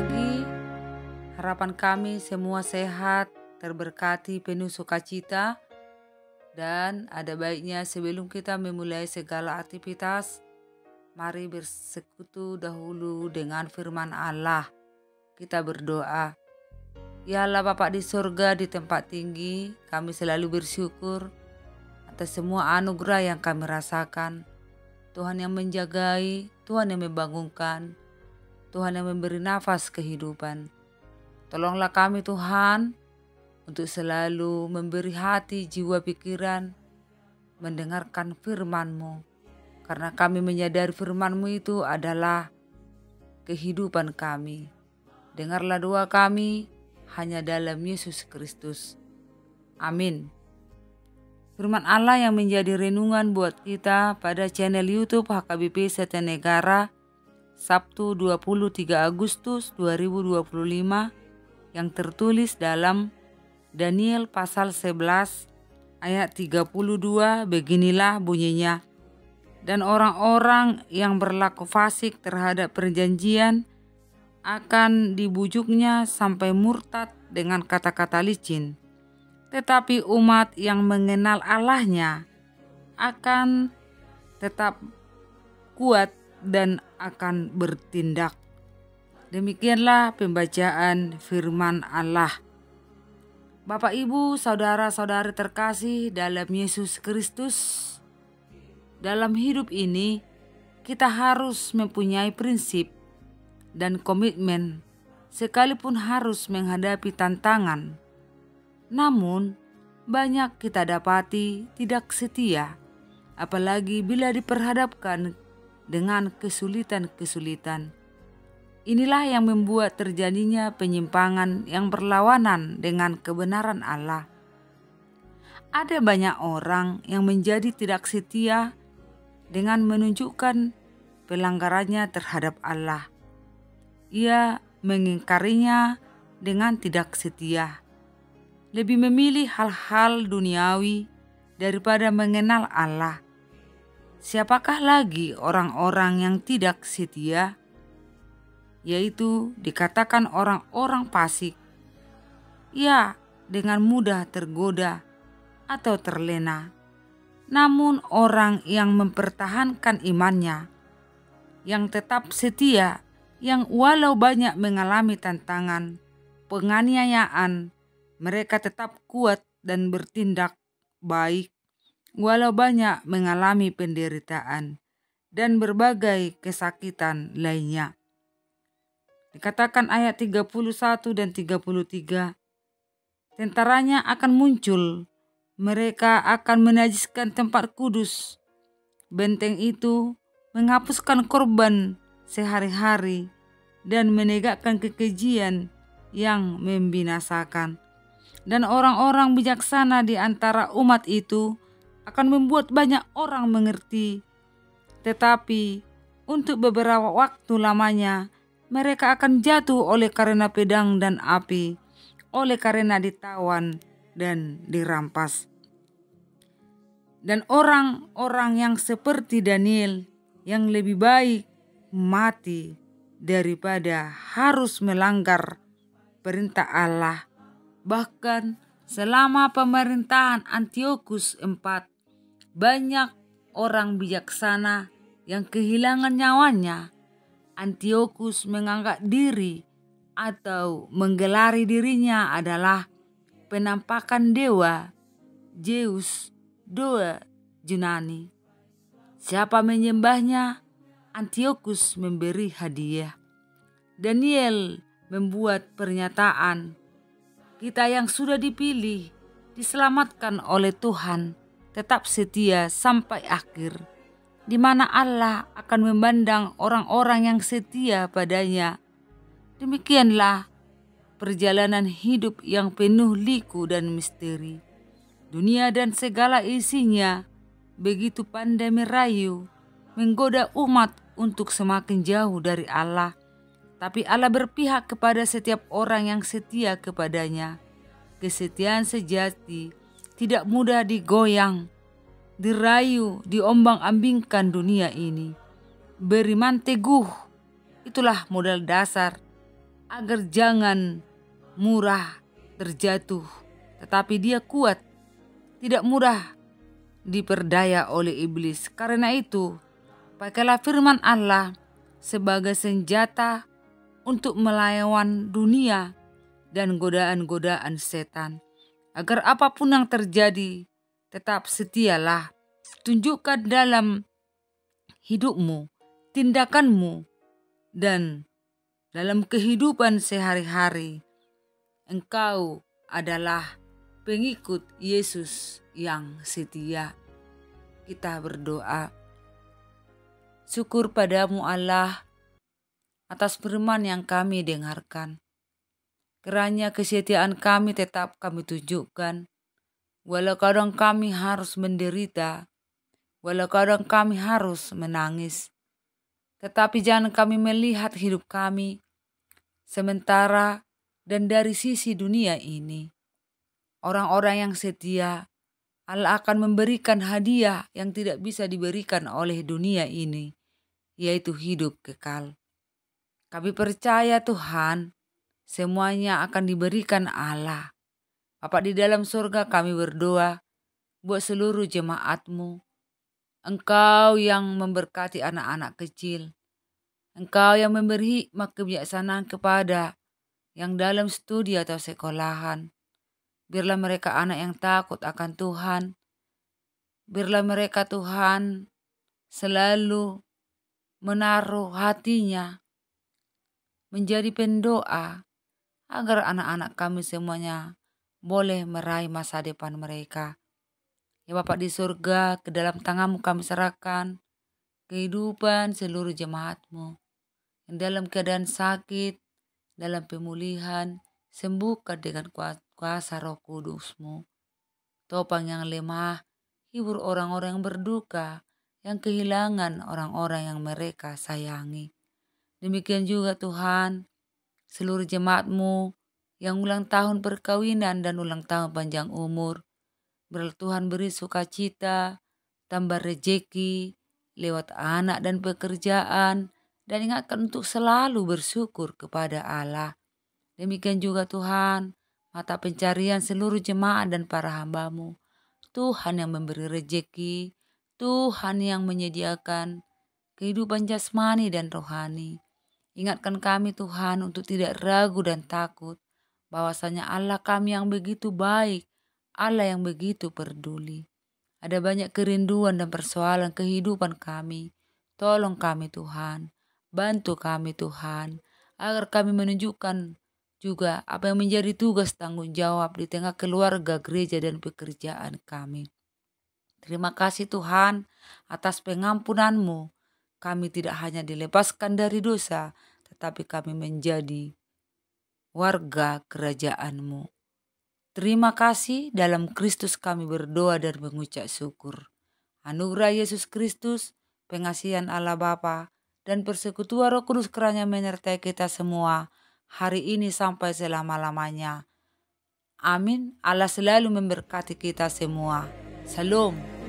pagi. Harapan kami semua sehat, terberkati, penuh sukacita. Dan ada baiknya sebelum kita memulai segala aktivitas, mari bersekutu dahulu dengan firman Allah. Kita berdoa. Ya Allah Bapa di surga, di tempat tinggi, kami selalu bersyukur atas semua anugerah yang kami rasakan. Tuhan yang menjagai, Tuhan yang membangunkan, Tuhan yang memberi nafas kehidupan. Tolonglah kami Tuhan untuk selalu memberi hati, jiwa, pikiran, mendengarkan firman-Mu. Karena kami menyadari firman-Mu itu adalah kehidupan kami. Dengarlah doa kami hanya dalam Yesus Kristus. Amin. Firman Allah yang menjadi renungan buat kita pada channel YouTube HKBP Setia Negara Sabtu 23 Agustus 2025 yang tertulis dalam Daniel pasal 11 ayat 32. Beginilah bunyinya. Dan orang-orang yang berlaku fasik terhadap perjanjian akan dibujuknya sampai murtad dengan kata-kata licin. Tetapi umat yang mengenal Allahnya akan tetap kuat dan akan bertindak. Demikianlah pembacaan firman Allah. Bapak, Ibu, saudara-saudari terkasih dalam Yesus Kristus, dalam hidup ini kita harus mempunyai prinsip dan komitmen sekalipun harus menghadapi tantangan. Namun banyak kita dapati tidak setia, apalagi bila diperhadapkan dengan kesulitan-kesulitan. Inilah yang membuat terjadinya penyimpangan yang berlawanan dengan kebenaran Allah. Ada banyak orang yang menjadi tidak setia dengan menunjukkan pelanggarannya terhadap Allah. Ia mengingkarinya dengan tidak setia, lebih memilih hal-hal duniawi daripada mengenal Allah. Siapakah lagi orang-orang yang tidak setia? Yaitu dikatakan orang-orang fasik. Ya, dengan mudah tergoda atau terlena. Namun orang yang mempertahankan imannya, yang tetap setia, yang walau banyak mengalami tantangan, penganiayaan, mereka tetap kuat dan bertindak baik, walau banyak mengalami penderitaan dan berbagai kesakitan lainnya. Dikatakan ayat 31 dan 33, tentaranya akan muncul, mereka akan menajiskan tempat kudus. Benteng itu menghapuskan korban sehari-hari dan menegakkan kekejian yang membinasakan. Dan orang-orang bijaksana di antara umat itu akan membuat banyak orang mengerti. Tetapi untuk beberapa waktu lamanya mereka akan jatuh oleh karena pedang dan api, oleh karena ditawan dan dirampas. Dan orang-orang yang seperti Daniel yang lebih baik mati daripada harus melanggar perintah Allah. Bahkan selama pemerintahan Antiochus IV, banyak orang bijaksana yang kehilangan nyawanya. Antiochus menganggap diri atau menggelari dirinya adalah penampakan dewa Zeus, dewa Yunani. Siapa menyembahnya, Antiochus memberi hadiah. Daniel membuat pernyataan, kita yang sudah dipilih, diselamatkan oleh Tuhan, tetap setia sampai akhir, di mana Allah akan memandang orang-orang yang setia padanya. Demikianlah perjalanan hidup yang penuh liku dan misteri. Dunia dan segala isinya begitu pandai merayu, menggoda umat untuk semakin jauh dari Allah. Tapi Allah berpihak kepada setiap orang yang setia kepadanya. Kesetiaan sejati tidak mudah digoyang, dirayu, diombang-ambingkan dunia ini. Beriman teguh, itulah modal dasar agar jangan murah terjatuh, tetapi dia kuat, tidak mudah diperdaya oleh iblis. Karena itu, pakailah firman Allah sebagai senjata untuk melawan dunia dan godaan-godaan setan. Agar apapun yang terjadi, tetap setialah. Tunjukkan dalam hidupmu, tindakanmu, dan dalam kehidupan sehari-hari, engkau adalah pengikut Yesus yang setia. Kita berdoa. Syukur padamu Allah atas firman yang kami dengarkan. Kiranya kesetiaan kami tetap kami tunjukkan. Walau kadang kami harus menderita, walau kadang kami harus menangis. Tetapi jangan kami melihat hidup kami sementara dan dari sisi dunia ini. Orang-orang yang setia, Allah akan memberikan hadiah yang tidak bisa diberikan oleh dunia ini, yaitu hidup kekal. Kami percaya Tuhan, semuanya akan diberikan Allah. Bapa di dalam surga, kami berdoa buat seluruh jemaat-Mu. Engkau yang memberkati anak-anak kecil. Engkau yang memberi hikmat kebijaksanaan kepada yang dalam studi atau sekolahan. Biarlah mereka anak yang takut akan Tuhan. Biarlah mereka Tuhan selalu menaruh hatinya menjadi pendoa agar anak-anak kami semuanya boleh meraih masa depan mereka. Ya Bapa di surga, ke dalam tangan-Mu kami serahkan kehidupan seluruh jemaat-Mu. Yang dalam keadaan sakit, dalam pemulihan, sembuhkan dengan kuasa Roh Kudus-Mu. Topang yang lemah, hibur orang-orang yang berduka, yang kehilangan orang-orang yang mereka sayangi. Demikian juga Tuhan, seluruh jemaat-Mu yang ulang tahun perkawinan dan ulang tahun panjang umur. Biarlah Tuhan beri sukacita, tambah rejeki lewat anak dan pekerjaan, dan ingatkan untuk selalu bersyukur kepada Allah. Demikian juga Tuhan, mata pencarian seluruh jemaat dan para hamba-Mu. Tuhan yang memberi rejeki, Tuhan yang menyediakan kehidupan jasmani dan rohani. Ingatkan kami Tuhan untuk tidak ragu dan takut, bahwasanya Allah kami yang begitu baik, Allah yang begitu peduli. Ada banyak kerinduan dan persoalan kehidupan kami. Tolong kami Tuhan, bantu kami Tuhan, agar kami menunjukkan juga apa yang menjadi tugas tanggung jawab di tengah keluarga, gereja, dan pekerjaan kami. Terima kasih Tuhan atas pengampunan-Mu. Kami tidak hanya dilepaskan dari dosa, tetapi kami menjadi warga kerajaan-Mu. Terima kasih, dalam Kristus kami berdoa dan mengucap syukur. Anugerah Yesus Kristus, pengasihan Allah Bapa, dan persekutuan Roh Kudus kiranya menyertai kita semua hari ini sampai selama-lamanya. Amin. Allah selalu memberkati kita semua. Salam.